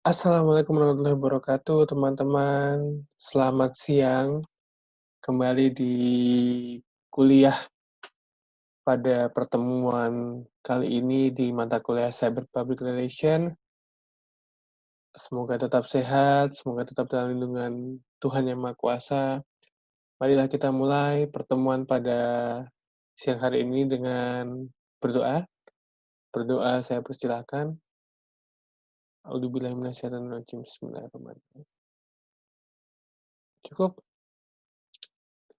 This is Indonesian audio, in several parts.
Assalamualaikum warahmatullahi wabarakatuh, teman-teman. Selamat siang, kembali di kuliah pada pertemuan kali ini di mata kuliah Cyber Public Relation. Semoga tetap sehat, semoga tetap dalam lindungan Tuhan Yang Maha Kuasa. Marilah kita mulai pertemuan pada siang hari ini dengan berdoa. Berdoa saya persilahkan. A'udzubillahi minasyaitonirrajim. Bismillahirrahmanirrahim. Cukup?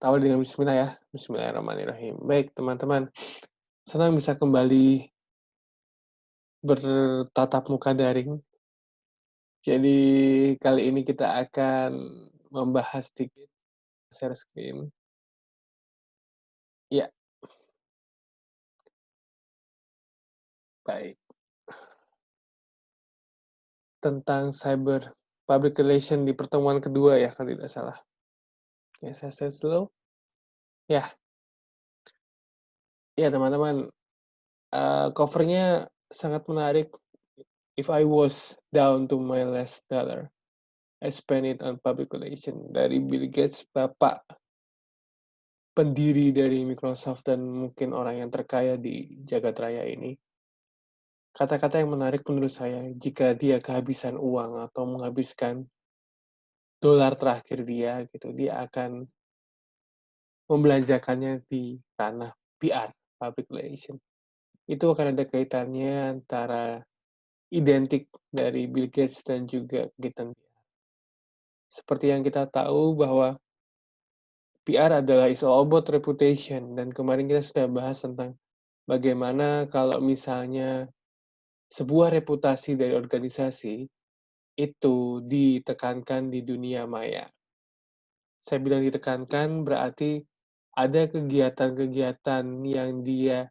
Awal dengan bismillah ya. Bismillahirrahmanirrahim. Baik, teman-teman. Senang bisa kembali bertatap muka daring. Jadi, kali ini kita akan membahas sedikit share screen. Ya, baik. Tentang cyber public relation di pertemuan kedua ya, kalau tidak salah. Ya, saya share dulu. Ya, ya teman-teman. Covernya sangat menarik. If I was down to my last dollar, I spend it on public relation, dari Bill Gates, Bapak pendiri dari Microsoft dan mungkin orang yang terkaya di jagat raya ini. Kata-kata yang menarik menurut saya, jika dia kehabisan uang atau menghabiskan dolar terakhir dia, gitu, dia akan membelanjakannya di ranah PR, public relation. Itu akan ada kaitannya antara identik dari Bill Gates dan juga kegiatan PR. Seperti yang kita tahu bahwa PR adalah is all about reputation, dan kemarin kita sudah bahas tentang bagaimana kalau misalnya sebuah reputasi dari organisasi itu ditekankan di dunia maya. Saya bilang ditekankan berarti ada kegiatan-kegiatan yang dia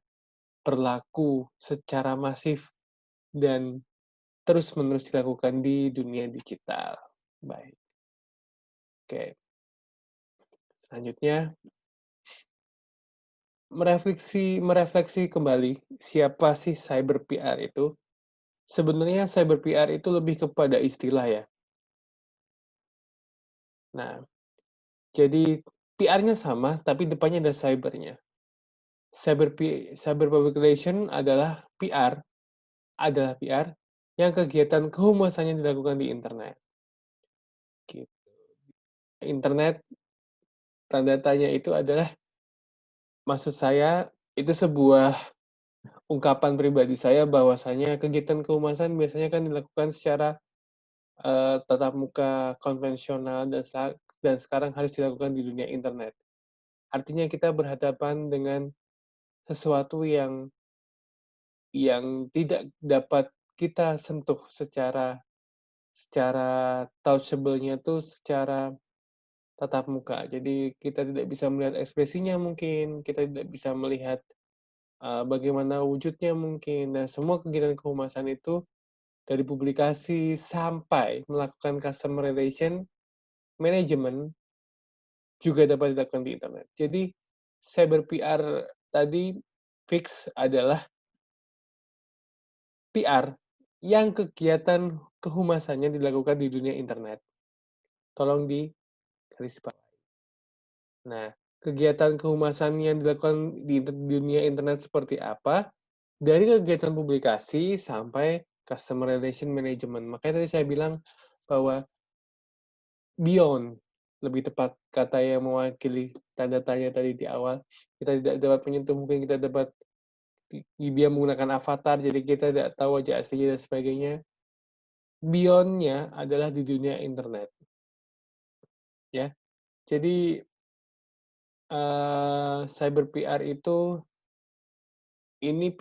berlaku secara masif dan terus-menerus dilakukan di dunia digital. Baik. Oke. Selanjutnya, merefleksi kembali siapa sih cyber PR itu. Sebenarnya cyber PR itu lebih kepada istilah ya. Nah, jadi PR-nya sama, tapi depannya ada cyber-nya. Cyber public relation adalah PR yang kegiatan kehumasannya dilakukan di internet. Gitu. Internet, tanda tanya itu adalah, maksud saya, itu sebuah ungkapan pribadi saya bahwasanya kegiatan kehumasan biasanya kan dilakukan secara tatap muka konvensional dan sekarang harus dilakukan di dunia internet. Artinya kita berhadapan dengan sesuatu yang tidak dapat kita sentuh secara touchable-nya tuh secara tatap muka. Jadi kita tidak bisa melihat ekspresinya mungkin, kita tidak bisa melihat bagaimana wujudnya mungkin. Nah, semua kegiatan kehumasan itu dari publikasi sampai melakukan customer relation management juga dapat dilakukan di internet. Jadi cyber PR tadi fix adalah PR yang kegiatan kehumasannya dilakukan di dunia internet. Tolong digarisbawahi. Nah, kegiatan kehumasan yang dilakukan di dunia internet seperti apa? Dari kegiatan publikasi sampai customer relation management. Makanya tadi saya bilang bahwa beyond, lebih tepat kata yang mewakili tanda tanya tadi di awal, kita tidak dapat menyentuh, mungkin kita dapat dia menggunakan avatar, jadi kita tidak tahu wajah aslinya dan sebagainya. Beyond-nya adalah di dunia internet, ya. Jadi, cyber PR itu ini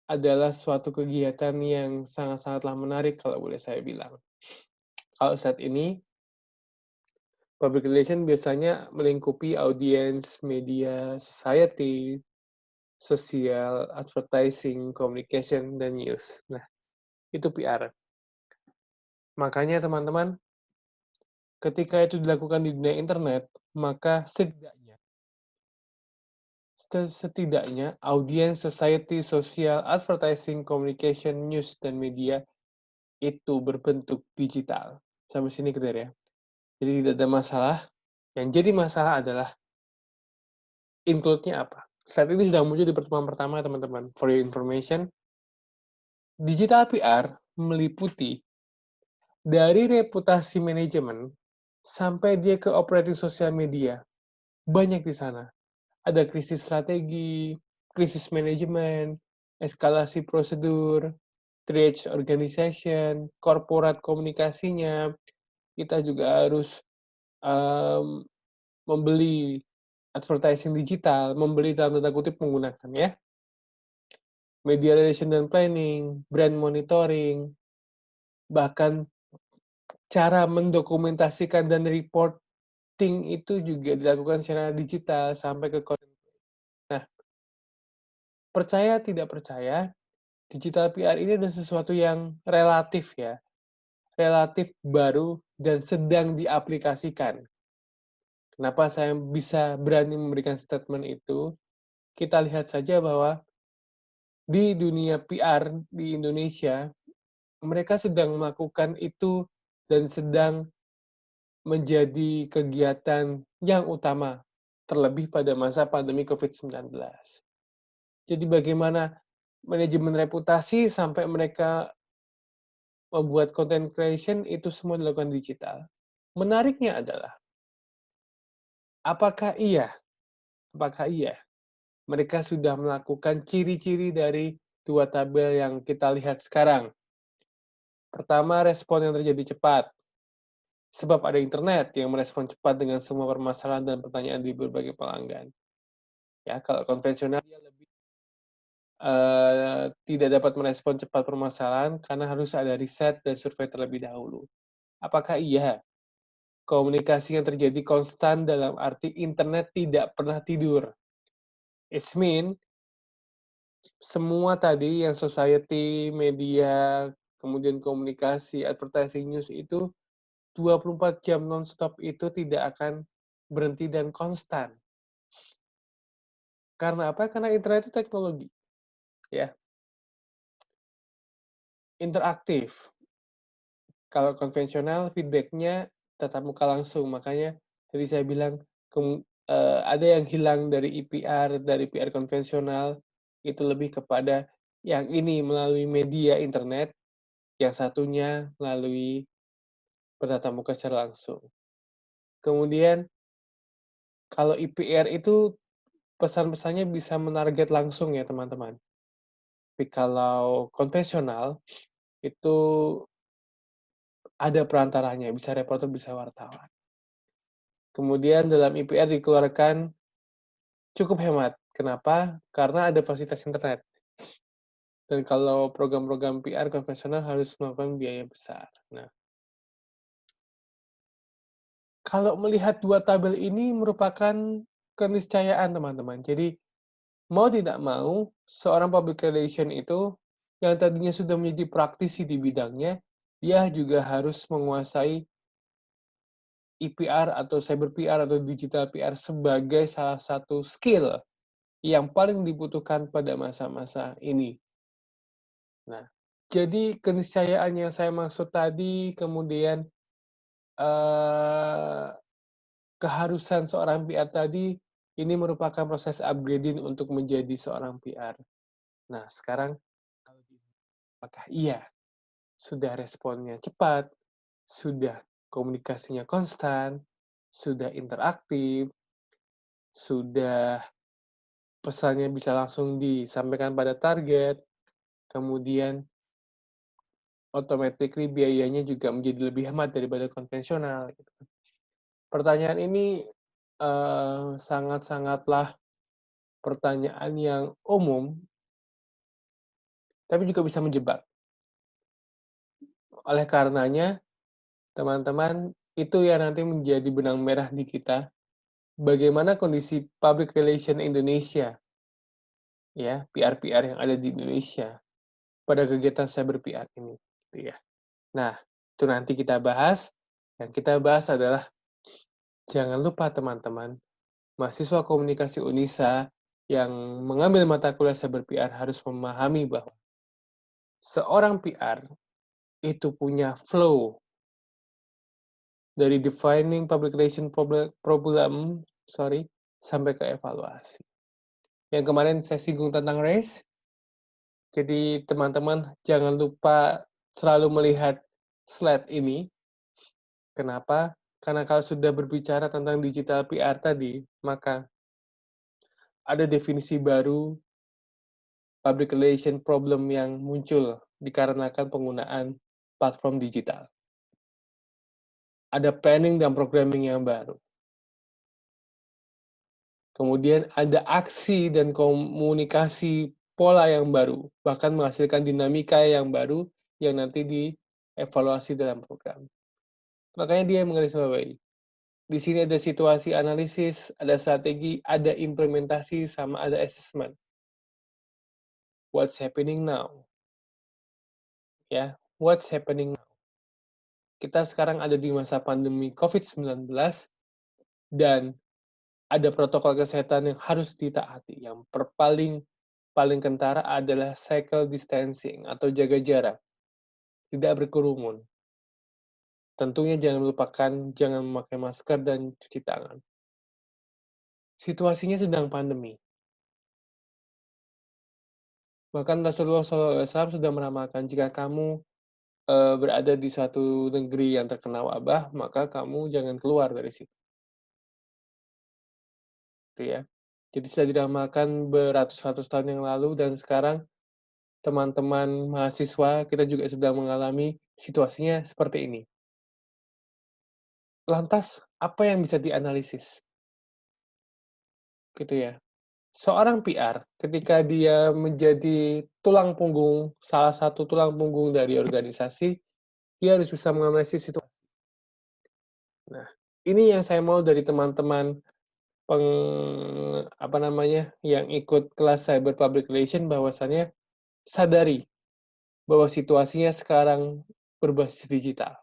adalah suatu kegiatan yang sangat-sangatlah menarik kalau boleh saya bilang. Kalau saat ini, public relation biasanya melingkupi audiens, media, society, sosial, advertising, communication, dan news. Nah, itu PR. Makanya teman-teman, ketika itu dilakukan di dunia internet, maka setidaknya audiens, society, sosial, advertising, communication, news, dan media itu berbentuk digital. Sampai sini clear ya? Jadi tidak ada masalah, yang jadi masalah adalah include-nya apa. Slide ini sudah muncul di pertemuan pertama, teman-teman. For your information, digital PR meliputi dari reputasi manajemen sampai dia ke operating sosial media. Banyak di sana. Ada krisis strategi, krisis manajemen, eskalasi prosedur, triage organization, corporate komunikasinya. Kita juga harus um, membeli advertising digital, membeli dalam tanda kutip menggunakan ya, media relation dan planning, brand monitoring, bahkan cara mendokumentasikan dan reporting itu juga dilakukan secara digital sampai ke konten. Nah, percaya tidak percaya, digital PR ini adalah sesuatu yang relatif ya, relatif baru dan sedang diaplikasikan. Kenapa saya bisa berani memberikan statement itu? Kita lihat saja bahwa di dunia PR di Indonesia, mereka sedang melakukan itu dan sedang menjadi kegiatan yang utama, terlebih pada masa pandemi COVID-19. Jadi bagaimana manajemen reputasi sampai mereka membuat content creation itu semua dilakukan digital. Menariknya adalah, apakah iya, apakah iya mereka sudah melakukan ciri-ciri dari dua tabel yang kita lihat sekarang? Pertama, respon yang terjadi cepat. Sebab ada internet yang merespon cepat dengan semua permasalahan dan pertanyaan di berbagai pelanggan. Ya, kalau konvensional dia lebih tidak dapat merespon cepat permasalahan karena harus ada riset dan survei terlebih dahulu. Apakah iya komunikasi yang terjadi konstan dalam arti internet tidak pernah tidur? It's mean semua tadi yang society, media, kemudian komunikasi, advertising news itu 24 jam nonstop itu tidak akan berhenti dan konstan. Karena apa? Karena internet itu teknologi, ya, interaktif. Kalau konvensional, feedback-nya tatap muka langsung. Makanya tadi saya bilang, ada yang hilang dari IPR, dari PR konvensional, itu lebih kepada yang ini melalui media internet, yang satunya melalui bertatap muka secara langsung. Kemudian, kalau IPR itu pesan-pesannya bisa menarget langsung ya, teman-teman. Tapi kalau konvensional, itu ada perantaranya, bisa reporter, bisa wartawan. Kemudian dalam IPR dikeluarkan cukup hemat. Kenapa? Karena ada fasilitas internet. Dan kalau program-program PR konvensional harus melakukan biaya besar. Nah, kalau melihat dua tabel ini merupakan keniscayaan, teman-teman. Jadi, mau tidak mau, seorang public relation itu yang tadinya sudah menjadi praktisi di bidangnya, dia juga harus menguasai IPR atau cyber PR atau digital PR sebagai salah satu skill yang paling dibutuhkan pada masa-masa ini. Nah, jadi keniscayaan yang saya maksud tadi, kemudian eh, keharusan seorang PR tadi, ini merupakan proses upgrading untuk menjadi seorang PR. Nah, sekarang, apakah iya sudah responnya cepat, sudah komunikasinya konstan, sudah interaktif, sudah pesannya bisa langsung disampaikan pada target, kemudian automatically biayanya juga menjadi lebih hemat daripada konvensional. Gitu. Pertanyaan ini sangat-sangatlah pertanyaan yang umum, tapi juga bisa menjebak. Oleh karenanya, teman-teman, itu yang nanti menjadi benang merah di kita, bagaimana kondisi public relation Indonesia, ya, PR-PR yang ada di Indonesia, pada kegiatan cyber PR ini. Gitu ya. Nah, itu nanti kita bahas. Yang kita bahas adalah, jangan lupa teman-teman, mahasiswa komunikasi UNISA yang mengambil mata kuliah cyber PR harus memahami bahwa seorang PR itu punya flow dari defining public relation problem, sampai ke evaluasi. Yang kemarin saya singgung tentang race, jadi teman-teman jangan lupa selalu melihat slide ini. Kenapa? Karena kalau sudah berbicara tentang digital PR tadi, maka ada definisi baru public relation problem yang muncul dikarenakan penggunaan platform digital. Ada planning dan programming yang baru. Kemudian ada aksi dan komunikasi pola yang baru, bahkan menghasilkan dinamika yang baru yang nanti dievaluasi dalam program. Makanya dia menggarisbawahi. Di sini ada situasi analisis, ada strategi, ada implementasi, sama ada assessment. What's happening now? Ya, what's happening now? Kita sekarang ada di masa pandemi COVID-19 dan ada protokol kesehatan yang harus ditaati. Yang paling kentara adalah cycle distancing atau jaga jarak, tidak berkerumun. Tentunya jangan melupakan jangan memakai masker dan cuci tangan. Situasinya sedang pandemi. Bahkan Rasulullah SAW sudah meramalkan jika kamu berada di suatu negeri yang terkena wabah, maka kamu jangan keluar dari situ, ya. Jadi sudah diramalkan beratus-ratus tahun yang lalu dan sekarang teman-teman mahasiswa kita juga sedang mengalami situasinya seperti ini. Lantas apa yang bisa dianalisis? Gitu ya. Seorang PR ketika dia menjadi salah satu tulang punggung dari organisasi, dia harus bisa menganalisis situasi. Nah, ini yang saya mau dari teman-teman peng apa namanya, yang ikut kelas Cyber Public Relation bahwasannya sadari bahwa situasinya sekarang berbasis digital.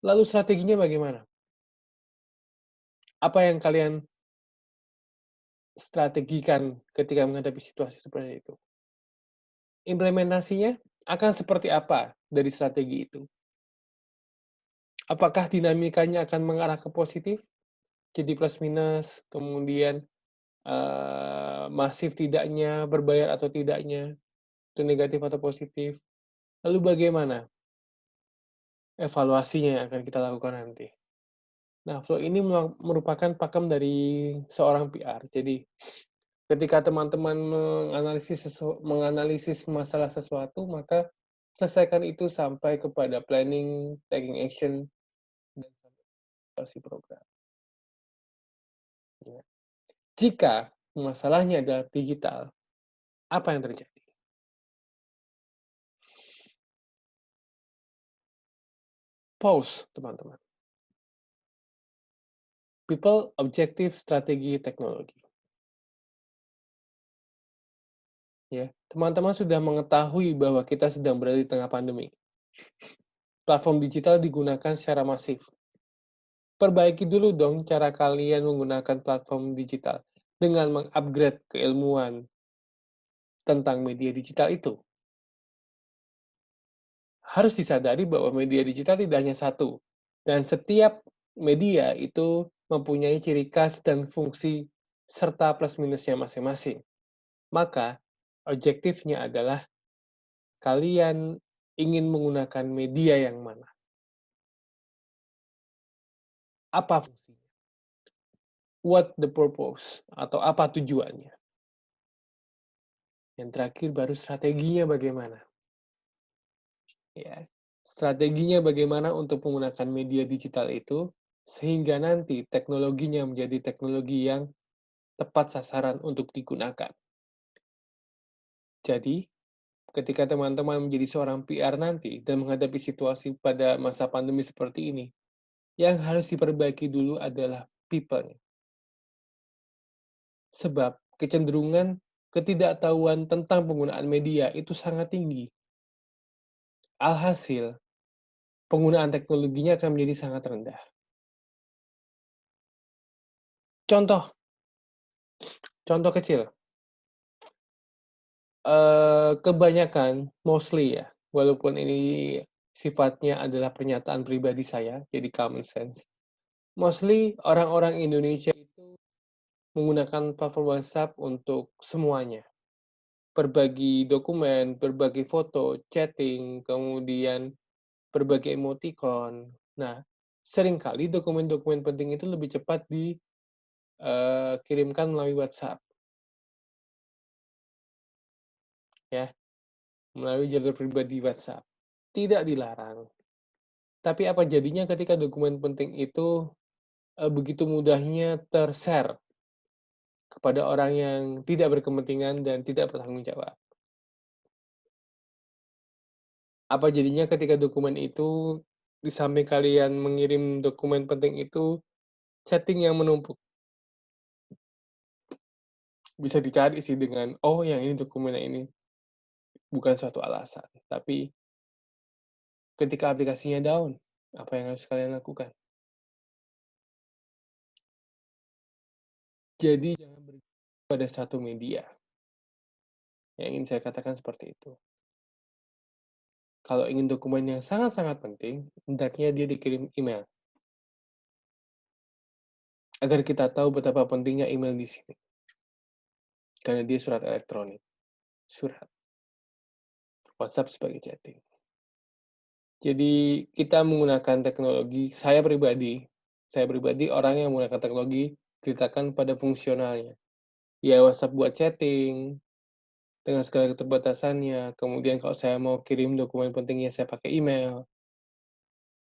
Lalu strateginya bagaimana? Apa yang kalian strategikan ketika menghadapi situasi seperti itu? Implementasinya akan seperti apa dari strategi itu? Apakah dinamikanya akan mengarah ke positif, jadi plus minus, kemudian masif tidaknya, berbayar atau tidaknya, itu negatif atau positif. Lalu bagaimana evaluasinya yang akan kita lakukan nanti? Nah, flow ini merupakan pakem dari seorang PR. Jadi, ketika teman-teman menganalisis masalah sesuatu, maka selesaikan itu sampai kepada planning, taking action, dan evaluasi program. Ya. Jika masalahnya adalah digital, apa yang terjadi? Pause, teman-teman. People, objektif, strategi, teknologi. Ya, teman-teman sudah mengetahui bahwa kita sedang berada di tengah pandemi. Platform digital digunakan secara masif. Perbaiki dulu dong cara kalian menggunakan platform digital dengan mengupgrade keilmuan tentang media digital itu. Harus disadari bahwa media digital tidak hanya satu, dan setiap media itu mempunyai ciri khas dan fungsi serta plus minusnya masing-masing. Maka, objektifnya adalah kalian ingin menggunakan media yang mana? Apa fungsinya? What the purpose? Atau apa tujuannya? Yang terakhir baru strateginya bagaimana? Ya. Strateginya bagaimana untuk menggunakan media digital itu sehingga nanti teknologinya menjadi teknologi yang tepat sasaran untuk digunakan. Jadi, ketika teman-teman menjadi seorang PR nanti dan menghadapi situasi pada masa pandemi seperti ini, yang harus diperbaiki dulu adalah people. Sebab kecenderungan ketidaktahuan tentang penggunaan media itu sangat tinggi. Alhasil, penggunaan teknologinya akan menjadi sangat rendah. Contoh, contoh kecil, kebanyakan, mostly ya, walaupun ini sifatnya adalah pernyataan pribadi saya, jadi common sense. Mostly orang-orang Indonesia itu menggunakan platform WhatsApp untuk semuanya. Berbagi dokumen, berbagi foto, chatting, kemudian berbagi emoticon. Nah, seringkali dokumen-dokumen penting itu lebih cepat kirimkan melalui WhatsApp, ya, melalui jalur pribadi WhatsApp. Tidak dilarang. Tapi apa jadinya ketika dokumen penting itu, begitu mudahnya ter-share kepada orang yang tidak berkepentingan dan tidak bertanggung jawab? Apa jadinya ketika dokumen itu, di samping kalian mengirim dokumen penting itu, chatting yang menumpuk? Bisa dicari sih dengan, "Oh, yang ini dokumennya ini." Bukan suatu alasan, tapi ketika aplikasinya down, apa yang harus kalian lakukan? Jadi jangan bergantung pada satu media, yang ingin saya katakan seperti itu. Kalau ingin dokumen yang sangat-sangat penting, hendaknya dia dikirim email, agar kita tahu betapa pentingnya email di sini, karena dia surat elektronik, surat, WhatsApp sebagai chatting. Jadi kita menggunakan teknologi, saya pribadi orang yang menggunakan teknologi diletakkan pada fungsionalnya. Ya WhatsApp buat chatting, dengan segala keterbatasannya, kemudian kalau saya mau kirim dokumen pentingnya saya pakai email,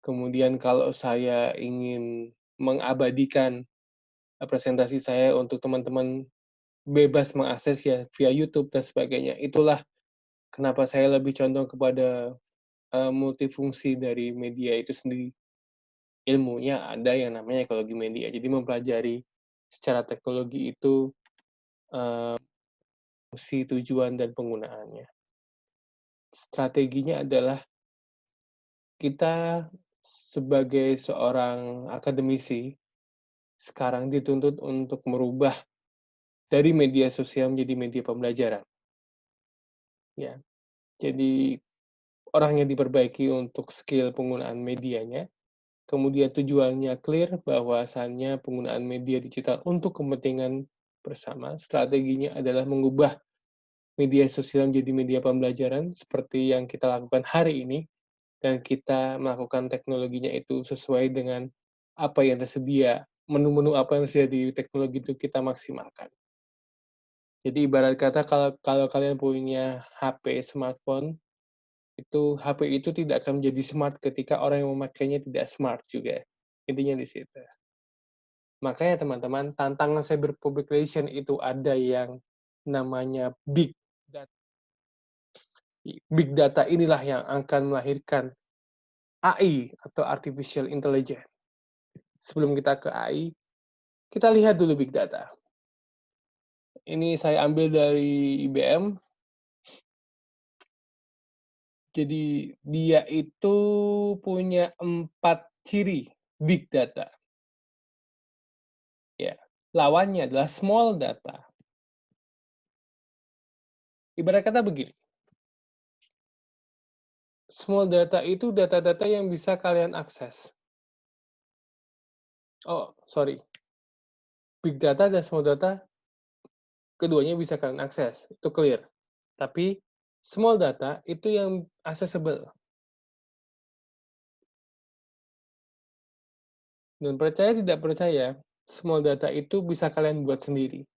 kemudian kalau saya ingin mengabadikan, presentasi saya untuk teman-teman bebas mengakses ya via YouTube dan sebagainya. Itulah kenapa saya lebih condong kepada, multifungsi dari media itu sendiri. Ilmunya ada yang namanya ekologi media, jadi mempelajari secara teknologi itu, fungsi, tujuan, dan penggunaannya. Strateginya adalah kita sebagai seorang akademisi, sekarang dituntut untuk merubah dari media sosial menjadi media pembelajaran, ya. Jadi orangnya diperbaiki untuk skill penggunaan medianya, kemudian tujuannya clear bahwasannya penggunaan media digital untuk kepentingan bersama, strateginya adalah mengubah media sosial menjadi media pembelajaran seperti yang kita lakukan hari ini, dan kita melakukan teknologinya itu sesuai dengan apa yang tersedia, menu-menu apa yang tersedia di teknologi itu kita maksimalkan. Jadi ibarat kata kalau kalau kalian punya HP smartphone, itu HP itu tidak akan menjadi smart ketika orang yang memakainya tidak smart juga, intinya di situ. Makanya teman-teman, tantangan cyber public relation itu ada yang namanya big data inilah yang akan melahirkan AI atau artificial intelligence. Sebelum kita ke AI, kita lihat dulu big data. Ini saya ambil dari IBM, jadi dia itu punya 4 ciri big data, ya. Lawannya adalah small data. Ibarat kata begini, small data itu data-data yang bisa kalian akses. Oh, sorry, big data dan small data keduanya bisa kalian akses, itu clear. Tapi small data itu yang accessible. Dan percaya tidak percaya, small data itu bisa kalian buat sendiri.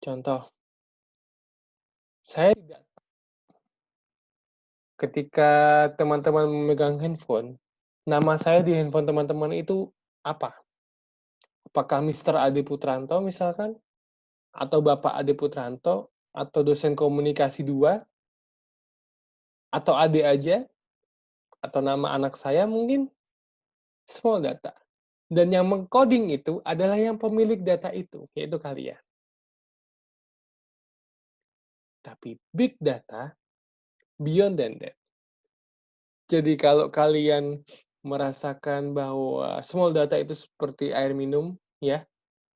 Contoh, saya tidak ketika teman-teman memegang handphone, nama saya di handphone teman-teman itu apa? Apakah Mister Ade Putranto misalkan? Atau Bapak Ade Putranto? Atau dosen komunikasi 2? Atau Ade aja? Atau nama anak saya mungkin? Small data. Dan yang mengcoding itu adalah yang pemilik data itu, yaitu kalian. Tapi big data, beyond than that. Jadi kalau kalian merasakan bahwa small data itu seperti air minum, ya,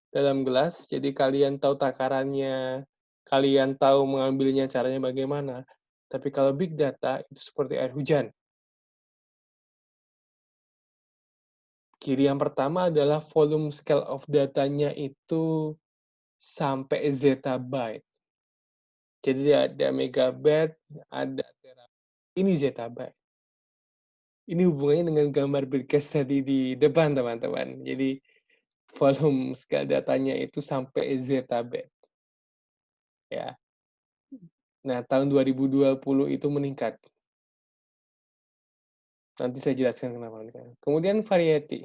dalam gelas, jadi kalian tahu takarannya, kalian tahu mengambilnya caranya bagaimana. Tapi kalau big data itu seperti air hujan. Ciri yang pertama adalah volume scale of datanya itu sampai zettabyte. Jadi ada megabyte, ada terabyte. Ini zettabyte. Ini hubungannya dengan gambar broadcast tadi di depan, teman-teman. Jadi volume scale datanya itu sampai zettabyte, ya. Nah, tahun 2020 itu meningkat. Nanti saya jelaskan kenapa meningkat. Kemudian variety.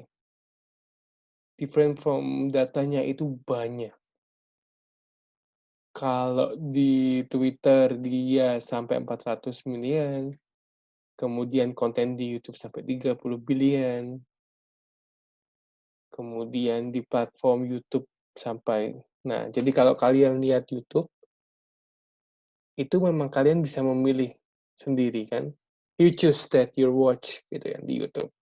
Different from datanya itu banyak. Kalau di Twitter dia sampai 400 million, kemudian konten di YouTube sampai 30 billion, kemudian di platform YouTube sampai. Nah, jadi kalau kalian lihat YouTube, itu memang kalian bisa memilih sendiri kan. You choose that your watch gitu ya di YouTube.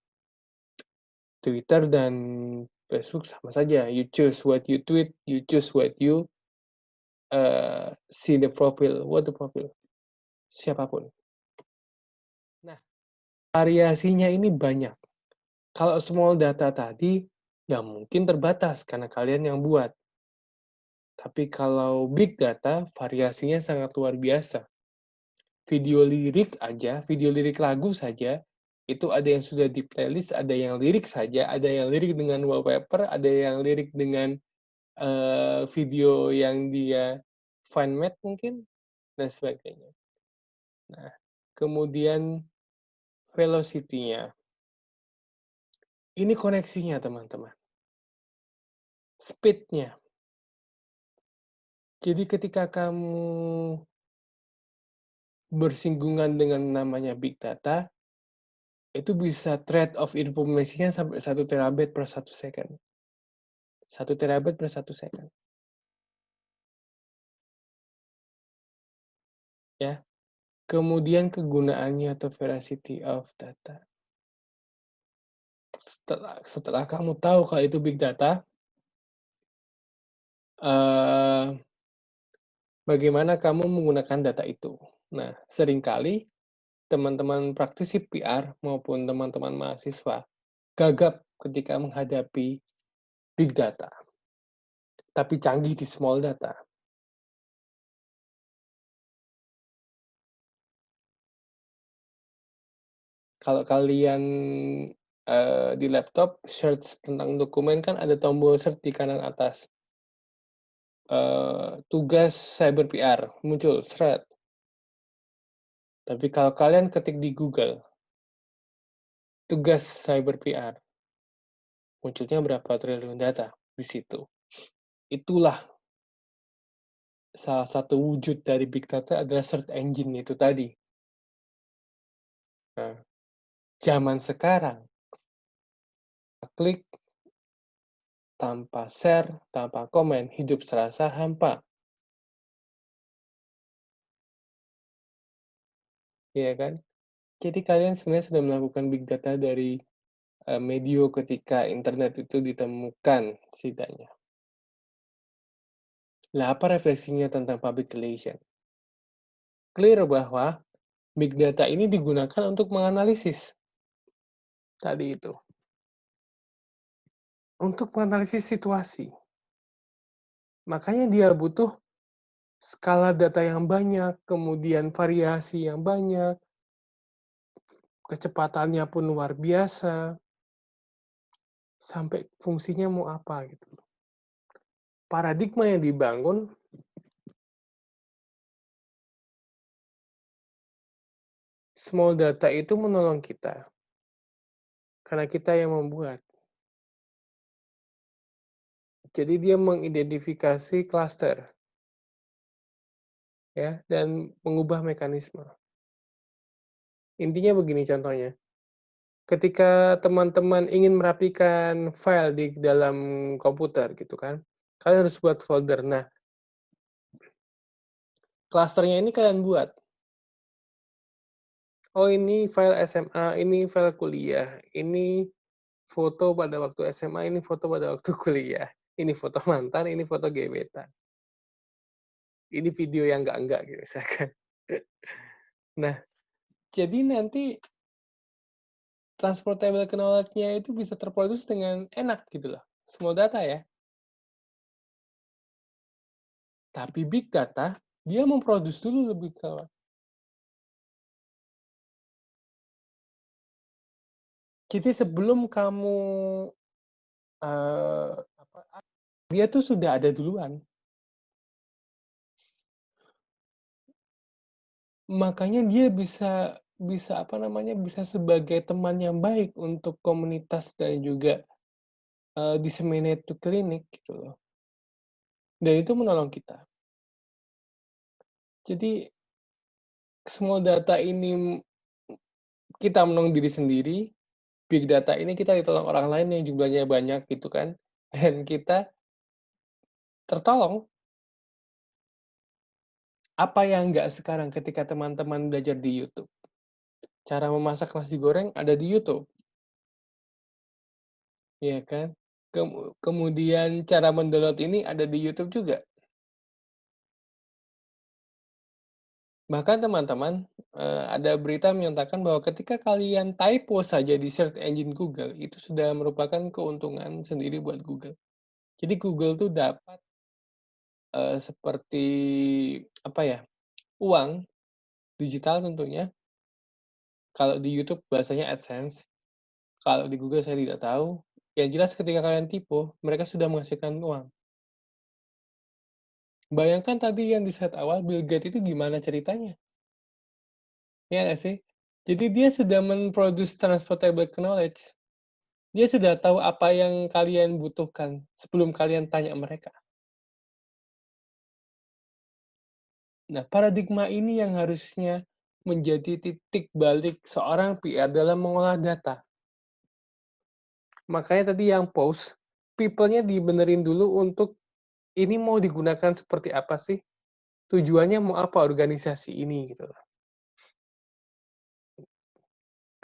Twitter dan Facebook sama saja. You choose what you tweet, you choose what you see the profile, what the profile, siapapun. Nah, variasinya ini banyak. Kalau small data tadi, ya mungkin terbatas karena kalian yang buat. Tapi kalau big data, variasinya sangat luar biasa. Video lirik aja, video lirik lagu saja, itu ada yang sudah di playlist, ada yang lirik saja, ada yang lirik dengan wallpaper, ada yang lirik dengan video yang dia fan-made mungkin, dan sebagainya. Nah, kemudian velocity-nya. Ini koneksinya, teman-teman. Speed-nya. Jadi ketika kamu bersinggungan dengan namanya big data, itu bisa thread of information-nya sampai 1 terabyte per 1 second. 1 terabyte per 1 second. Ya. Kemudian kegunaannya atau veracity of data. Setelah kamu tahu kalau itu big data, bagaimana kamu menggunakan data itu. Nah, seringkali teman-teman praktisi PR maupun teman-teman mahasiswa gagap ketika menghadapi big data, tapi canggih di small data. Kalau kalian di laptop search tentang dokumen kan ada tombol search di kanan atas. Tugas cyber PR muncul, thread. Tapi kalau kalian ketik di Google, tugas cyber PR, munculnya berapa triliun data di situ. Itulah salah satu wujud dari big data adalah search engine itu tadi. Nah, zaman sekarang, klik tanpa share, tanpa komen, hidup serasa hampa. Ya kan? Jadi kalian sebenarnya sudah melakukan big data dari medio ketika internet itu ditemukan setidaknya. Nah, apa refleksinya tentang public relation? Clear bahwa big data ini digunakan untuk menganalisis tadi itu. Untuk menganalisis situasi. Makanya dia butuh skala data yang banyak, kemudian variasi yang banyak, kecepatannya pun luar biasa, sampai fungsinya mau apa gitu. Paradigma yang dibangun small data itu menolong kita. Karena kita yang membuat. Jadi dia mengidentifikasi cluster ya dan mengubah mekanisme. Intinya begini contohnya. Ketika teman-teman ingin merapikan file di dalam komputer gitu kan, kalian harus buat folder. Nah, klasternya ini kalian buat. Oh, ini file SMA, ini file kuliah, ini foto pada waktu SMA, ini foto pada waktu kuliah, ini foto mantan, ini foto gebetan. Ini video yang enggak gitu misalkan. Nah, jadi nanti transportable knowledge-nya itu bisa terproduksi dengan enak gitu loh, semua data ya. Tapi big data, dia memproduksi dulu lebih kawan. Jadi sebelum kamu, apa, dia tuh sudah ada duluan. Makanya dia bisa bisa apa namanya, bisa sebagai teman yang baik untuk komunitas dan juga, disseminate to klinik gitu loh, dan itu menolong kita. Jadi semua data ini kita menolong diri sendiri, big data ini kita ditolong orang lain yang jumlahnya banyak gitu kan, dan kita tertolong. Apa yang nggak sekarang ketika teman-teman belajar di YouTube? Cara memasak nasi goreng ada di YouTube, ya kan? Kemudian cara mendownload ini ada di YouTube juga. Bahkan teman-teman, ada berita menyatakan bahwa ketika kalian typo saja di search engine Google, itu sudah merupakan keuntungan sendiri buat Google. Jadi Google tuh dapat, seperti apa ya, uang digital tentunya, kalau di YouTube bahasanya AdSense, kalau di Google saya tidak tahu. Yang jelas ketika kalian typo, mereka sudah menghasilkan uang. Bayangkan tadi yang di slide awal, Bill Gates itu gimana ceritanya, ya nggak sih? Jadi dia sudah men-produce transportable knowledge. Dia sudah tahu apa yang kalian butuhkan sebelum kalian tanya mereka. Nah, paradigma ini yang harusnya menjadi titik balik seorang PR dalam mengolah data. Makanya tadi yang post, people-nya dibenerin dulu untuk ini mau digunakan seperti apa sih? Tujuannya mau apa organisasi ini gitu loh.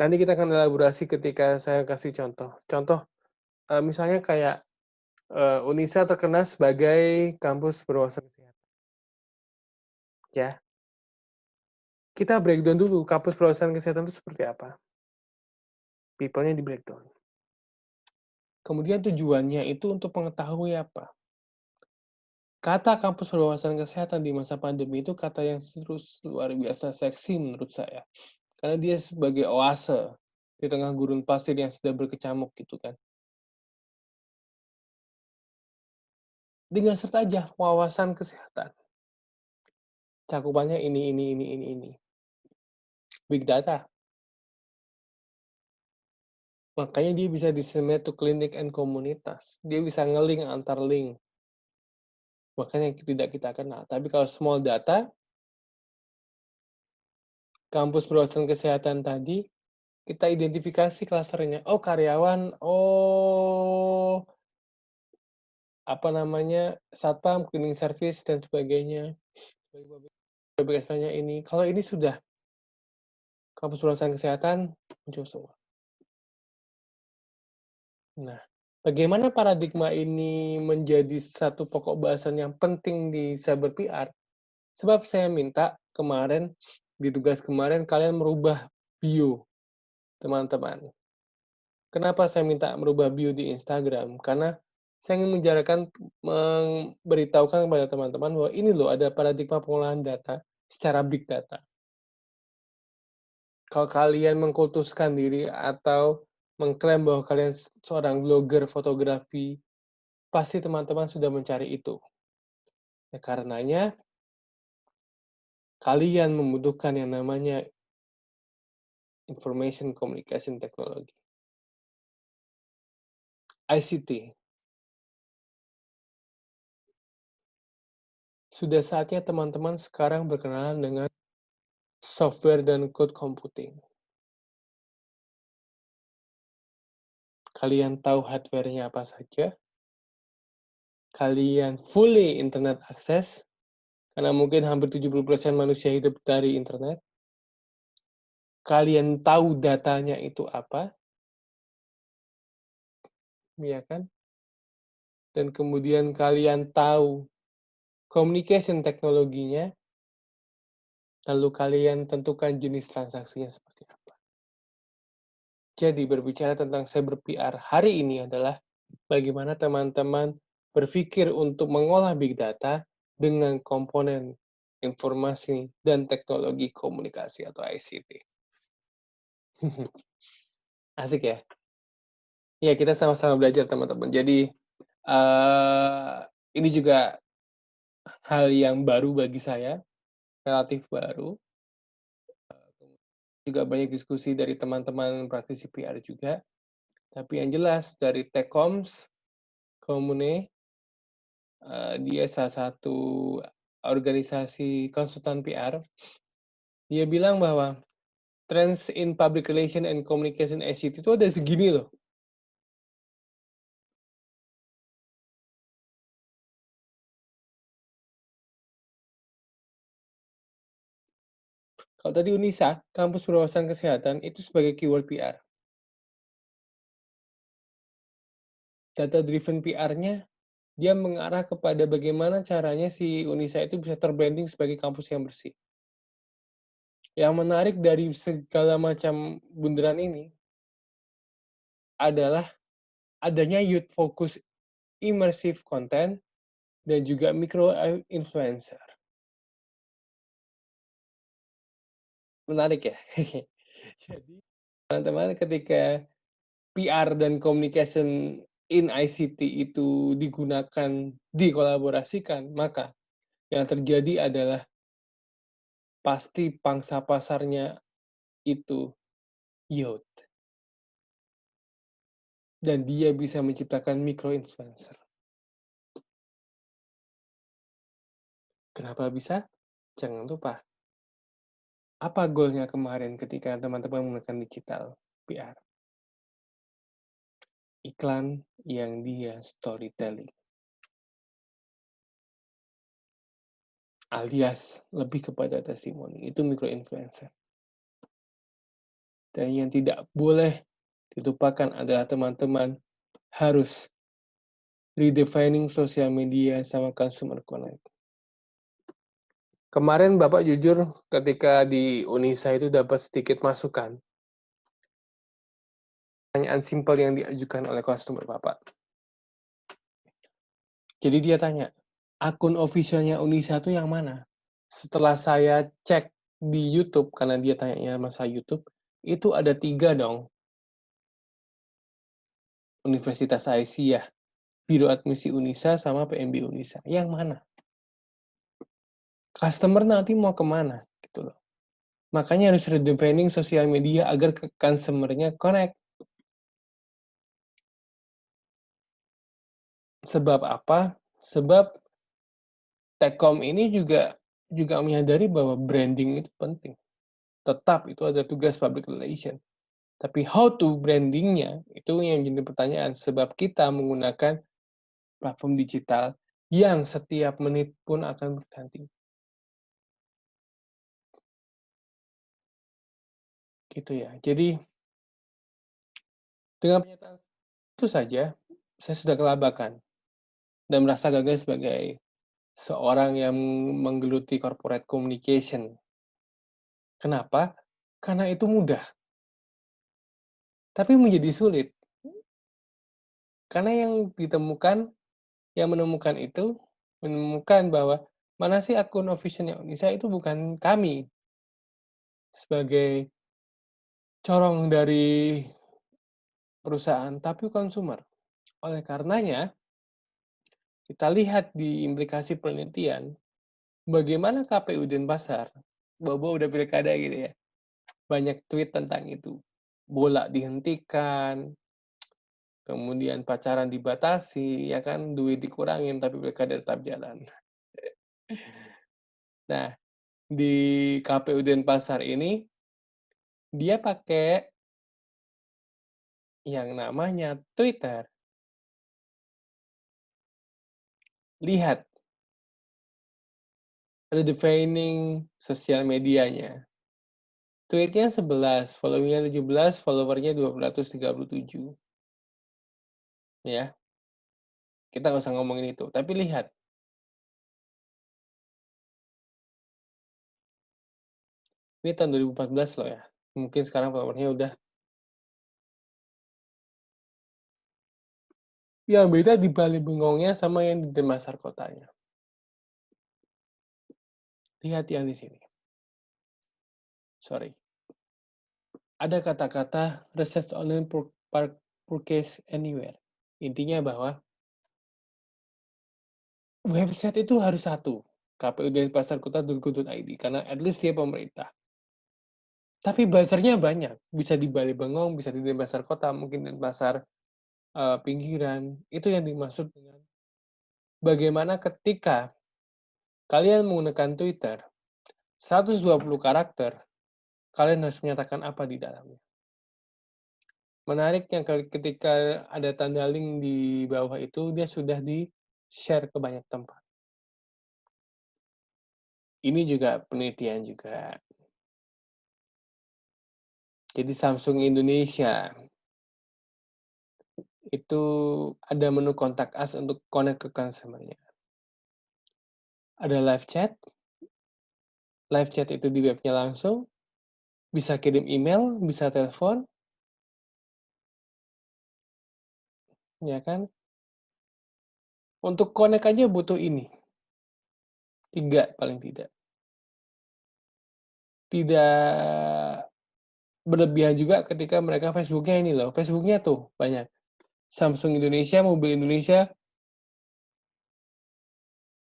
Nanti kita akan elaborasi ketika saya kasih contoh. Contoh, misalnya kayak, Unisa terkenal sebagai kampus berwawasan kesehatan, ya. Kita breakdown dulu kampus berwawasan kesehatan itu seperti apa, people-nya di-breakdown. Kemudian tujuannya itu untuk mengetahui apa. Kata kampus berwawasan kesehatan di masa pandemi itu kata yang terus luar biasa seksi menurut saya. Karena dia sebagai oase di tengah gurun pasir yang sudah berkecamuk gitu kan. Dengan serta aja wawasan kesehatan. Cakupannya ini. Big data. Makanya dia bisa disseminate to klinik and komunitas. Dia bisa nge-link antar link. Makanya yang tidak kita kenal. Tapi kalau small data, kampus berwawasan kesehatan tadi, kita identifikasi klasternya. Oh, karyawan, oh, apa namanya, satpam, cleaning service, dan sebagainya. Biasanya ini. Kalau ini sudah kampus berwawasan kesehatan, muncul semua. Nah, bagaimana paradigma ini menjadi satu pokok bahasan yang penting di cyber PR? Sebab saya minta kemarin, di tugas kemarin, kalian merubah bio, teman-teman. Kenapa saya minta merubah bio di Instagram? Karena saya ingin memberitahukan kepada teman-teman bahwa ini loh ada paradigma pengolahan data secara big data. Kalau kalian mengkultuskan diri atau mengklaim bahwa kalian seorang blogger fotografi, pasti teman-teman sudah mencari itu. Ya, karenanya, kalian membutuhkan yang namanya Information Communication Technology, ICT. Sudah saatnya teman-teman sekarang berkenalan dengan software dan code computing. Kalian tahu hardware-nya apa saja, kalian fully internet access, karena mungkin hampir 70% manusia hidup dari internet, kalian tahu datanya itu apa, ya kan? Dan kemudian kalian tahu communication teknologinya, lalu kalian tentukan jenis transaksinya seperti apa. Jadi berbicara tentang cyber PR hari ini adalah bagaimana teman-teman berpikir untuk mengolah big data dengan komponen informasi dan teknologi komunikasi atau ICT. Asik ya? Ya, kita sama-sama belajar teman-teman. Jadi, ini juga hal yang baru bagi saya, relatif baru, juga banyak diskusi dari teman-teman praktisi PR juga. Tapi yang jelas dari Techcoms Komune, dia salah satu organisasi konsultan PR, dia bilang bahwa trends in public relation and communication ICT itu ada segini loh. Kalau tadi UNISA, Kampus Berwawasan Kesehatan, itu sebagai keyword PR. Data driven PR-nya, dia mengarah kepada bagaimana caranya si UNISA itu bisa terbranding sebagai kampus yang bersih. Yang menarik dari segala macam bundaran ini adalah adanya youth focus immersive content dan juga micro influencer. Menarik ya? Jadi, teman-teman ketika PR dan communication in ICT itu digunakan, dikolaborasikan, maka yang terjadi adalah pasti pangsa pasarnya itu youth. Dan dia bisa menciptakan micro influencer. Kenapa bisa? Jangan lupa, apa goalnya kemarin ketika teman-teman menggunakan digital PR? Iklan yang dia storytelling, alias lebih kepada testimoni, itu micro influencer. Dan yang tidak boleh dilupakan adalah teman-teman harus redefining social media sama consumer connect. Kemarin Bapak jujur ketika di Unisa itu dapat sedikit masukan. Pertanyaan simpel yang diajukan oleh customer Bapak. Jadi dia tanya, akun officialnya Unisa itu yang mana? Setelah saya cek di YouTube, karena dia tanyanya masa YouTube, itu ada 3 dong. Universitas Aisyah, Biro Admisi Unisa, sama PMB Unisa. Yang mana? Customer nanti mau kemana? Gitu loh. Makanya harus redefining sosial media agar ke customer-nya connect. Sebab apa? Sebab Techcom ini juga menyadari bahwa branding itu penting. Tetap itu ada tugas public relation. Tapi how to brandingnya itu yang jadi pertanyaan. Sebab kita menggunakan platform digital yang setiap menit pun akan berganti. Gitu ya. Jadi dengan pernyataan itu saja, saya sudah kelabakan dan merasa gagal sebagai seorang yang menggeluti corporate communication. Kenapa? Karena itu mudah, tapi menjadi sulit. Karena yang menemukan itu, menemukan bahwa mana sih akun officialnya Unisa itu bukan kami sebagai corong dari perusahaan, tapi konsumer. Oleh karenanya, kita lihat di implikasi penelitian, bagaimana KPU Denpasar, bawa udah pilkada gitu ya, banyak tweet tentang itu. Bola dihentikan, kemudian pacaran dibatasi, ya kan, duit dikurangin, tapi pilkada tetap jalan. Nah, di KPU Denpasar ini, dia pakai yang namanya Twitter. Lihat, redefining sosial medianya. Tweetnya 11, followingnya 17, followernya 237. Ya, kita nggak usah ngomongin itu. Tapi lihat, Ini tahun 2014 loh ya, mungkin sekarang follower-nya udah yang beda di Bali Bengongnya sama yang di Denpasar kotanya. Lihat yang di sini, sorry. Ada kata-kata research online purchase anywhere. Intinya bahwa website itu harus satu, kpud.denpasarkota.go.id, karena at least dia pemerintah. Tapi buzzernya banyak, bisa di Bali Bengong, bisa di Denpasar Kota, mungkin Denpasar pinggiran. Itu yang dimaksud dengan bagaimana ketika kalian menggunakan Twitter, 120 karakter, kalian harus menyatakan apa di dalamnya. Menariknya ketika ada tanda link di bawah itu, dia sudah di-share ke banyak tempat. Ini juga penelitian juga. Jadi Samsung Indonesia itu ada menu kontak us untuk connect ke customer-nya. Ada live chat itu di webnya langsung, bisa kirim email, bisa telepon, ya kan? Untuk connect aja butuh ini, 3 paling tidak. Tidak berlebihan juga ketika mereka Facebook-nya ini loh, Facebook-nya tuh banyak. Samsung Indonesia, Mobil Indonesia,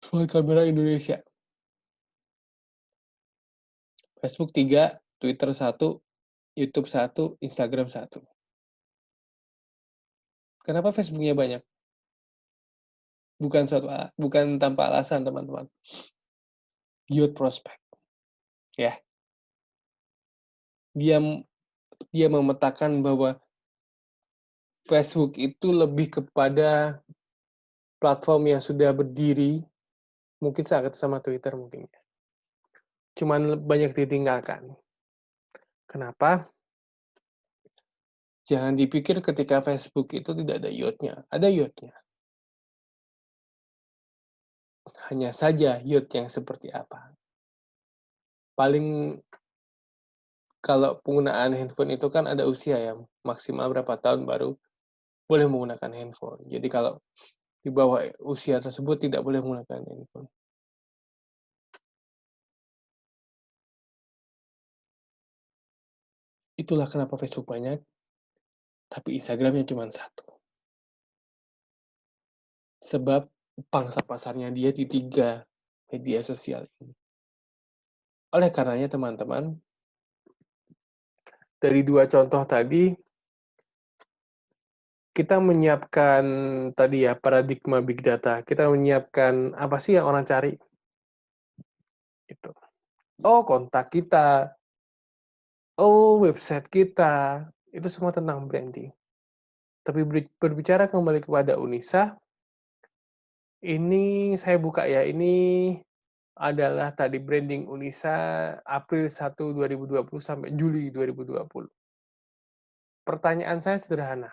Smart Kamera Indonesia. Facebook 3, Twitter 1, YouTube 1, Instagram 1. Kenapa Facebook-nya banyak? Bukan tanpa alasan, teman-teman. Youth prospect, ya. Dia dia memetakan bahwa Facebook itu lebih kepada platform yang sudah berdiri, mungkin sangat sama Twitter mungkin. Cuman banyak ditinggalkan. Kenapa? Jangan dipikir ketika Facebook itu tidak ada youth-nya. Ada youth-nya. Hanya saja youth yang seperti apa. Paling kalau penggunaan handphone itu kan ada usia ya, maksimal berapa tahun baru boleh menggunakan handphone. Jadi kalau di bawah usia tersebut tidak boleh menggunakan handphone. Itulah kenapa Facebook banyak, tapi Instagramnya cuma satu. Sebab pangsa pasarnya dia di 3 media sosial ini. Oleh karenanya teman-teman, dari 2 contoh tadi, kita menyiapkan tadi ya paradigma big data. Kita menyiapkan apa sih yang orang cari? Gitu. Oh, kontak kita. Oh, website kita. Itu semua tentang branding. Tapi berbicara kembali kepada Unisa, ini saya buka ya. Ini adalah tadi branding Unisa April 1, 2020 sampai Juli 2020. Pertanyaan saya sederhana.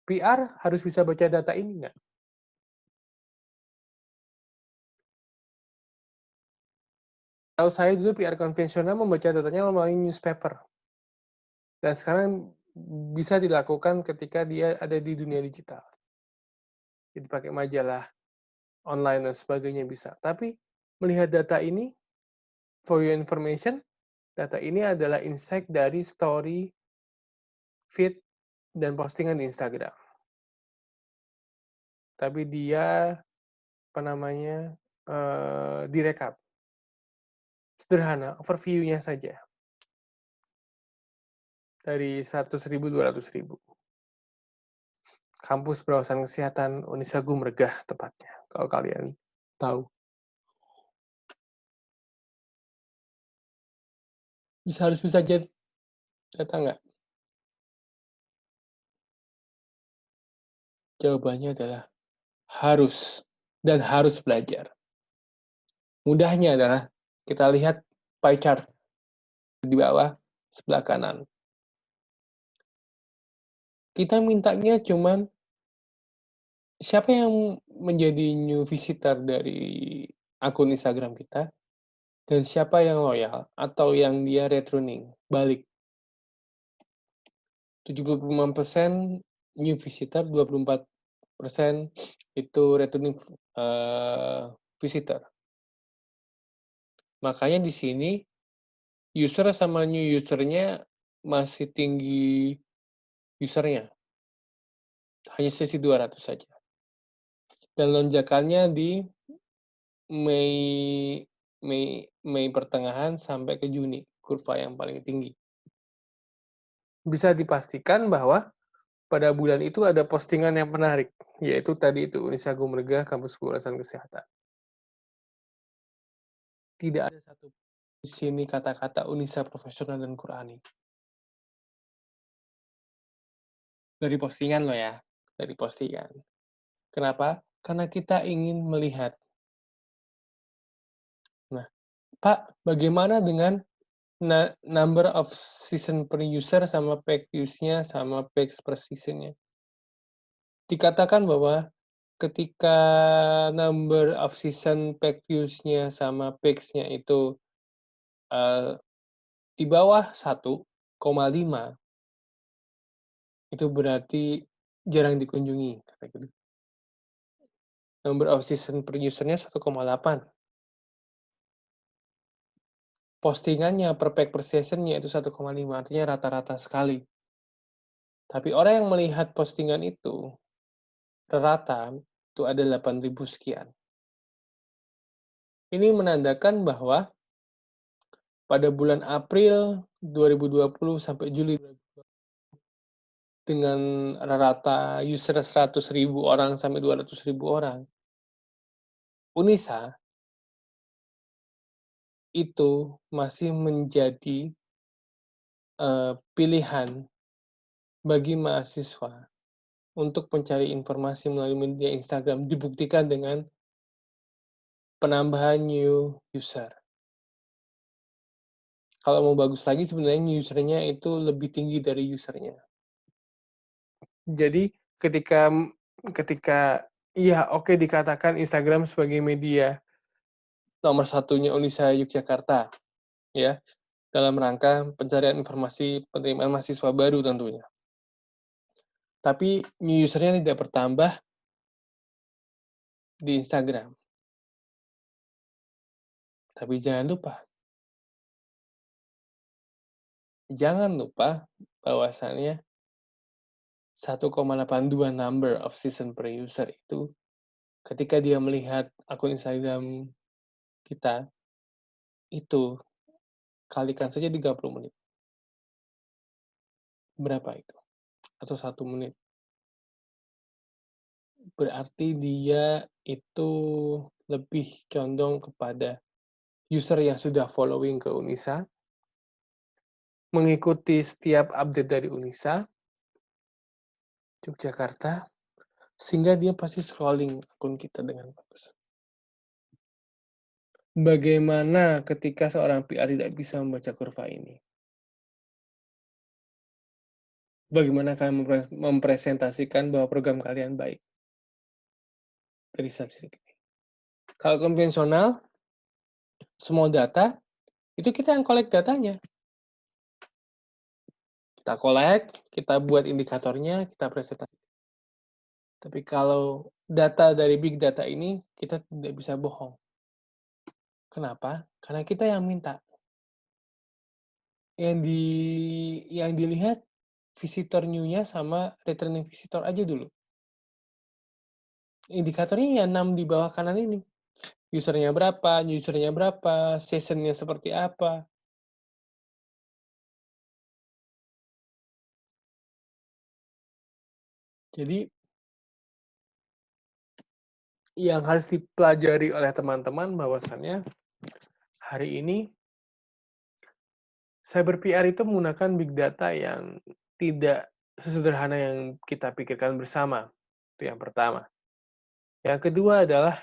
PR harus bisa baca data ini nggak? Tahu saya dulu PR konvensional membaca datanya melalui newspaper. Dan sekarang bisa dilakukan ketika dia ada di dunia digital. Jadi pakai majalah, online, dan sebagainya bisa. Tapi melihat data ini, for your information, data ini adalah insight dari story, feed, dan postingan di Instagram. Tapi dia, apa namanya, direkap. Sederhana, overview-nya saja. Dari 100.000, 200.000. Kampus Perawatan Kesehatan Unisagu Mergah tepatnya, kalau kalian tahu. Harus bisa data nggak? Jawabannya adalah harus, dan harus belajar. Mudahnya adalah kita lihat pie chart di bawah sebelah kanan. Kita mintanya cuman siapa yang menjadi new visitor dari akun Instagram kita, dan siapa yang loyal atau yang dia returning, balik. 75% new visitor, 24% itu returning, visitor. Makanya di sini user sama new user-nya masih tinggi user-nya, hanya selisih 200 saja. Dan lonjakannya di Mei Mei pertengahan sampai ke Juni, kurva yang paling tinggi. Bisa dipastikan bahwa pada bulan itu ada postingan yang menarik, yaitu tadi itu Unisa Gumregah Kampus Pengurusan Kesehatan. Tidak ada satu di sini kata-kata Unisa Profesional dan Qurani. Dari postingan loh ya, dari postingan. Kenapa? Karena kita ingin melihat. Nah, Pak, bagaimana dengan number of season per user sama page views-nya sama page per season-nya? Dikatakan bahwa ketika number of season page views-nya sama page-nya itu di bawah 1,5, itu berarti jarang dikunjungi, kata gitu. Number of season per user-nya 1,8. Postingannya per page per session-nya itu 1,5, artinya rata-rata sekali. Tapi orang yang melihat postingan itu, rata itu ada 8.000 sekian. Ini menandakan bahwa pada bulan April 2020 sampai Juli dengan rata user 100.000 orang sampai 200.000 orang, Unisa itu masih menjadi pilihan bagi mahasiswa untuk mencari informasi melalui media Instagram, dibuktikan dengan penambahan new user. Kalau mau bagus lagi sebenarnya usernya itu lebih tinggi dari usernya. Jadi ketika ketika iya oke dikatakan Instagram sebagai media nomor satunya Unisa Yogyakarta, ya, dalam rangka pencarian informasi penerimaan mahasiswa baru tentunya. Tapi new usernya tidak bertambah di Instagram. Tapi jangan lupa bahwasannya 1,82 number of season per user itu ketika dia melihat akun Instagram kita, itu kalikan saja 30 menit. Berapa itu? Atau 1 menit. Berarti dia itu lebih condong kepada user yang sudah following ke Unisa, mengikuti setiap update dari Unisa, Yogyakarta, sehingga dia pasti scrolling akun kita dengan bagus. Bagaimana ketika seorang PR tidak bisa membaca kurva ini? Bagaimana kalian mempresentasikan bahwa program kalian baik dari statistik ini? Kalau konvensional, semua data, itu kita yang collect datanya. Kita collect, kita buat indikatornya, kita presentasi. Tapi kalau data dari big data ini, kita tidak bisa bohong. Kenapa? Karena kita yang minta. Yang dilihat visitor new-nya sama returning visitor aja dulu. Indikatornya ya 6 di bawah kanan ini. Usernya berapa, sessionnya seperti apa. Jadi, yang harus dipelajari oleh teman-teman bahwasannya hari ini cyber PR itu menggunakan big data yang tidak sesederhana yang kita pikirkan bersama. Itu yang pertama. Yang kedua adalah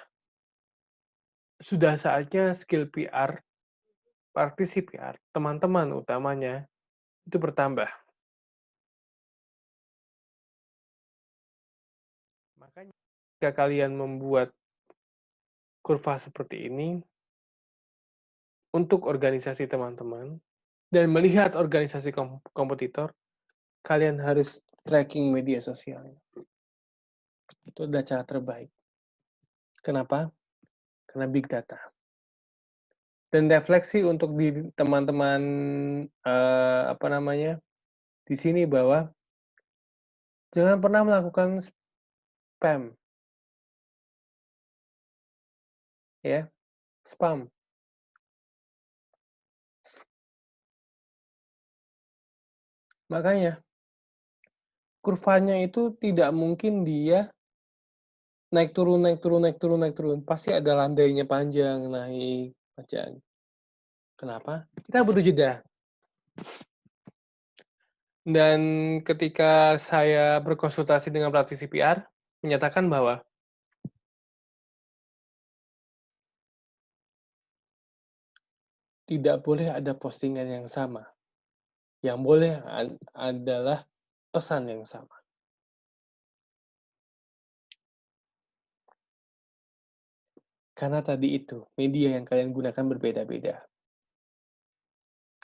sudah saatnya skill PR, praktisi PR, teman-teman utamanya itu bertambah. Makanya jika kalian membuat kurva seperti ini, untuk organisasi teman-teman dan melihat organisasi kompetitor, kalian harus tracking media sosialnya. Itu adalah cara terbaik. Kenapa? Karena big data. Dan refleksi untuk di teman-teman, apa namanya, di sini bahwa jangan pernah melakukan spam, ya, spam. Makanya, kurvanya itu tidak mungkin dia naik turun naik turun naik turun naik turun, pasti ada landainya panjang, naik, panjang. Kenapa? Kita butuh jeda. Dan ketika saya berkonsultasi dengan praktisi PR, menyatakan bahwa tidak boleh ada postingan yang sama. Yang boleh adalah pesan yang sama. Karena tadi itu, media yang kalian gunakan berbeda-beda.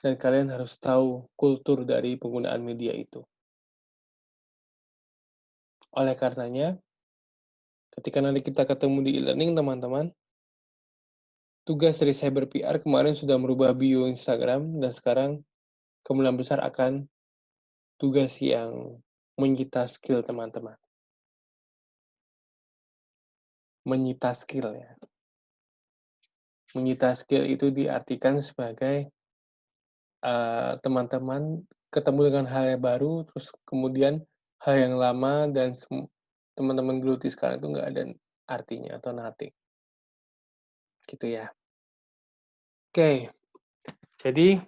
Dan kalian harus tahu kultur dari penggunaan media itu. Oleh karenanya, ketika nanti kita ketemu di e-learning, teman-teman, tugas dari Cyber PR kemarin sudah merubah bio Instagram, dan sekarang kemungkinan besar akan tugas yang menyita skill teman-teman. Menyita skill ya. Menyita skill itu diartikan sebagai teman-teman ketemu dengan hal yang baru, terus kemudian hal yang lama dan teman-teman geluti sekarang itu nggak ada artinya atau nothing. Gitu ya. Oke, jadi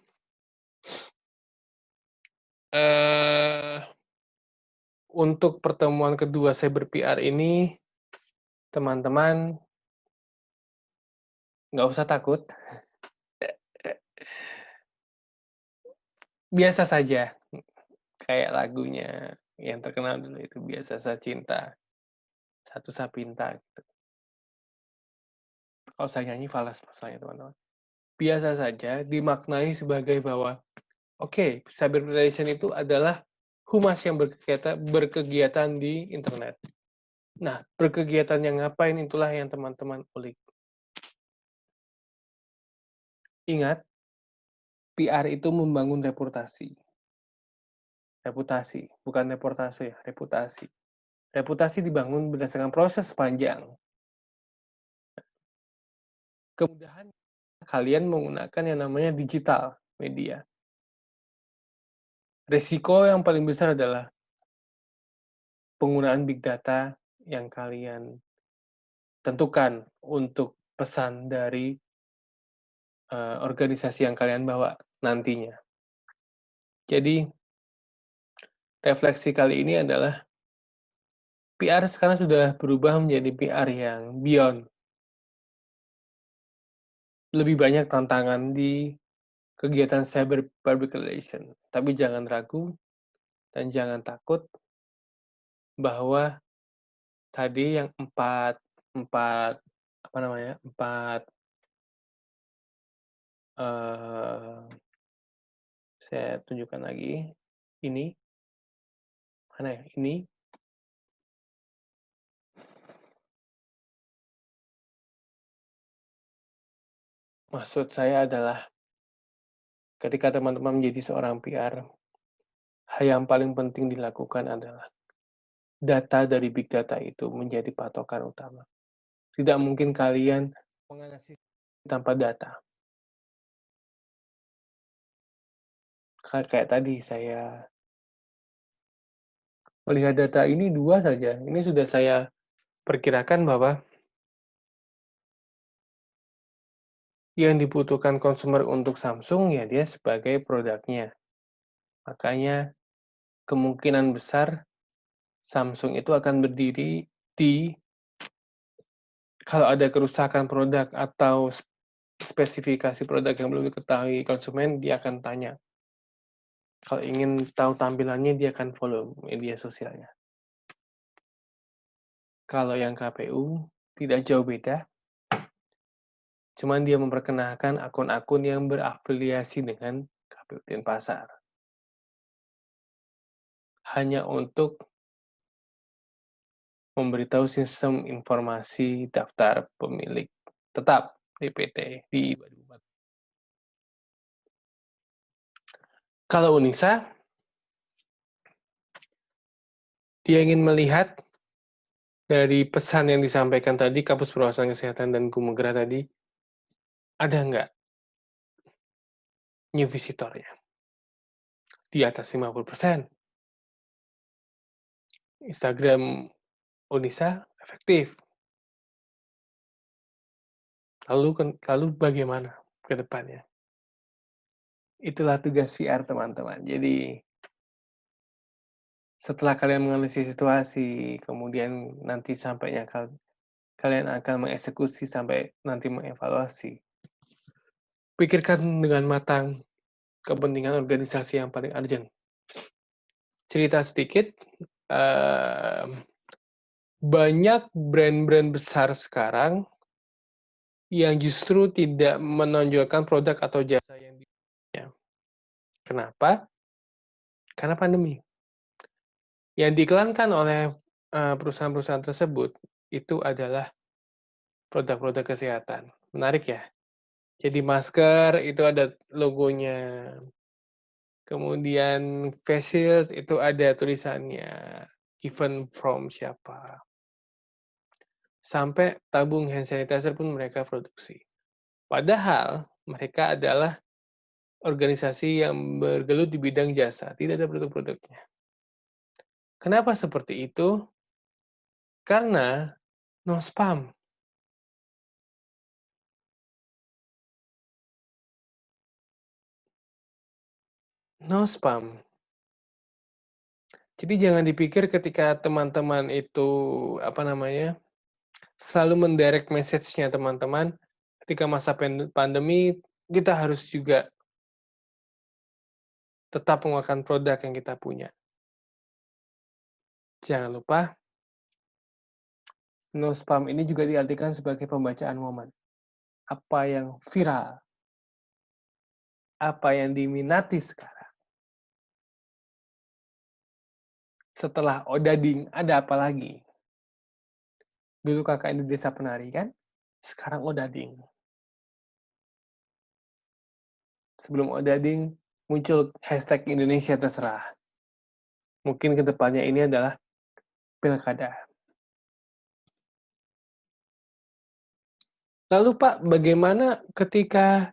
untuk pertemuan kedua Cyber PR ini, teman-teman nggak usah takut. Biasa saja, kayak lagunya yang terkenal dulu itu, Biasa Saja Cinta, Satu Sapinta, gitu. Kalau saya nyanyi falas masalahnya, teman-teman. Biasa saja dimaknai sebagai bahwa, oke, cyber relation itu adalah humas yang berkegiatan di internet. Nah, berkegiatan yang ngapain itulah yang teman-teman ulik. Ingat, PR itu membangun reputasi. Reputasi, bukan reportase, reputasi. Reputasi dibangun berdasarkan proses panjang. Kemudahan kalian menggunakan yang namanya digital media. Resiko yang paling besar adalah penggunaan big data yang kalian tentukan untuk pesan dari organisasi yang kalian bawa nantinya. Jadi, refleksi kali ini adalah PR sekarang sudah berubah menjadi PR yang beyond. Lebih banyak tantangan di kegiatan cyber public relation. Tapi jangan ragu dan jangan takut bahwa tadi yang empat empat apa namanya empat saya tunjukkan lagi ini mana ya ini maksud saya adalah ketika teman-teman menjadi seorang PR, hal yang paling penting dilakukan adalah data dari big data itu menjadi patokan utama. Tidak mungkin kalian menganalisis tanpa data. Kayak tadi saya melihat data ini 2 saja, ini sudah saya perkirakan bahwa yang dibutuhkan konsumer untuk Samsung ya dia sebagai produknya. Makanya kemungkinan besar Samsung itu akan berdiri di kalau ada kerusakan produk atau spesifikasi produk yang belum diketahui konsumen, dia akan tanya. Kalau ingin tahu tampilannya, dia akan follow media sosialnya. Kalau yang KPU, tidak jauh beda. Cuman dia memperkenalkan akun-akun yang berafiliasi dengan KPU Denpasar. Hanya untuk memberitahu sistem informasi daftar pemilik tetap DPT di 2004. Kalau Unisa, dia ingin melihat dari pesan yang disampaikan tadi, Kampus Perwakilan Kesehatan dan Kumegra tadi, ada nggak new visitornya? Di atas 50%. Instagram Unisa efektif. Lalu bagaimana ke depannya? Itulah tugas VR, teman-teman. Jadi, setelah kalian menganalisis situasi, kemudian nanti sampainya kalian akan mengeksekusi sampai nanti mengevaluasi. Pikirkan dengan matang kepentingan organisasi yang paling urgent. Cerita sedikit, banyak brand-brand besar sekarang yang justru tidak menonjolkan produk atau jasa yang dimilikinya. Kenapa? Karena pandemi. Yang diiklankan oleh perusahaan-perusahaan tersebut itu adalah produk-produk kesehatan. Menarik ya? Jadi masker itu ada logonya. Kemudian face shield itu ada tulisannya, given from siapa. Sampai tabung hand sanitizer pun mereka produksi. Padahal mereka adalah organisasi yang bergelut di bidang jasa, tidak ada produk-produknya. Kenapa seperti itu? Karena no spam. No spam. Jadi jangan dipikir ketika teman-teman itu, selalu mendirect message-nya teman-teman, ketika masa pandemi, kita harus juga tetap mengeluarkan produk yang kita punya. Jangan lupa, no spam ini juga diartikan sebagai pembacaan momen. Apa yang viral, apa yang diminati sekarang. Setelah Odading, ada apa lagi? Dulu kakak di Desa Penari kan? Sekarang Odading. Sebelum Odading, muncul hashtag Indonesia Terserah. Mungkin kedepannya ini adalah pilkada. Lalu Pak, bagaimana ketika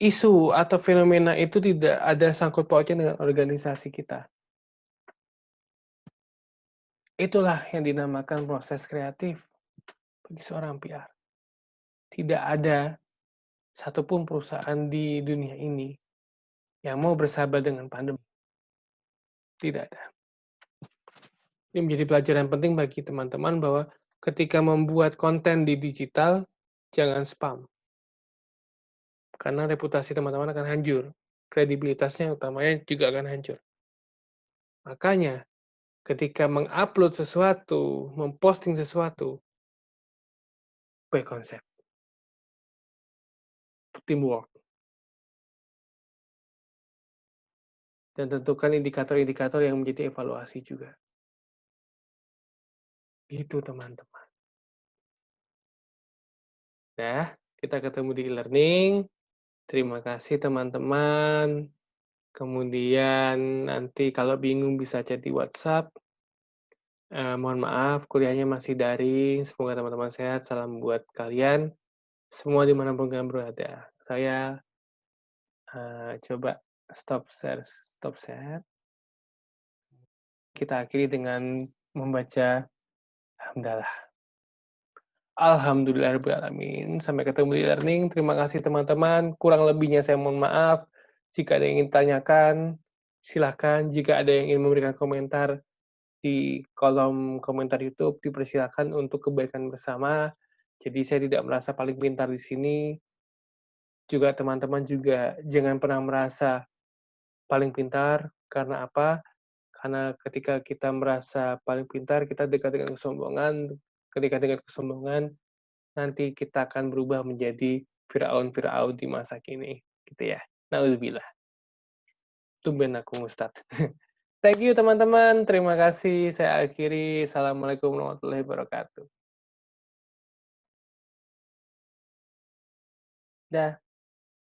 isu atau fenomena itu tidak ada sangkut pautnya dengan organisasi kita? Itulah yang dinamakan proses kreatif bagi seorang PR. Tidak ada satupun perusahaan di dunia ini yang mau bersahabat dengan pandemi. Tidak ada. Ini menjadi pelajaran penting bagi teman-teman bahwa ketika membuat konten di digital, jangan spam. Karena reputasi teman-teman akan hancur. Kredibilitasnya utamanya juga akan hancur. Makanya, ketika mengupload sesuatu, memposting sesuatu, by konsep, teamwork, dan tentukan indikator-indikator yang menjadi evaluasi juga. Itu teman-teman. Nah, kita ketemu di e-learning. Terima kasih teman-teman. Kemudian nanti kalau bingung bisa chat di WhatsApp. Mohon maaf, kuliahnya masih daring. Semoga teman-teman sehat. Salam buat kalian. Semua dimanapun kalian berada. Saya coba stop share. Kita akhiri dengan membaca Alhamdulillah. Alhamdulillahirrahmanirrahim. Sampai ketemu di learning. Terima kasih teman-teman. Kurang lebihnya saya mohon maaf. Jika ada yang ingin tanyakan, silakan. Jika ada yang ingin memberikan komentar di kolom komentar YouTube, dipersilakan untuk kebaikan bersama. Jadi saya tidak merasa paling pintar di sini. Juga teman-teman juga jangan pernah merasa paling pintar. Karena apa? Karena ketika kita merasa paling pintar, kita dekat dengan kesombongan. Ketika dengan kesombongan, nanti kita akan berubah menjadi Firaun di masa kini, gitu ya. Naudzubillah, tumben aku Ustad. Thank you teman-teman, terima kasih, saya akhiri. Assalamualaikum warahmatullahi wabarakatuh. Dah.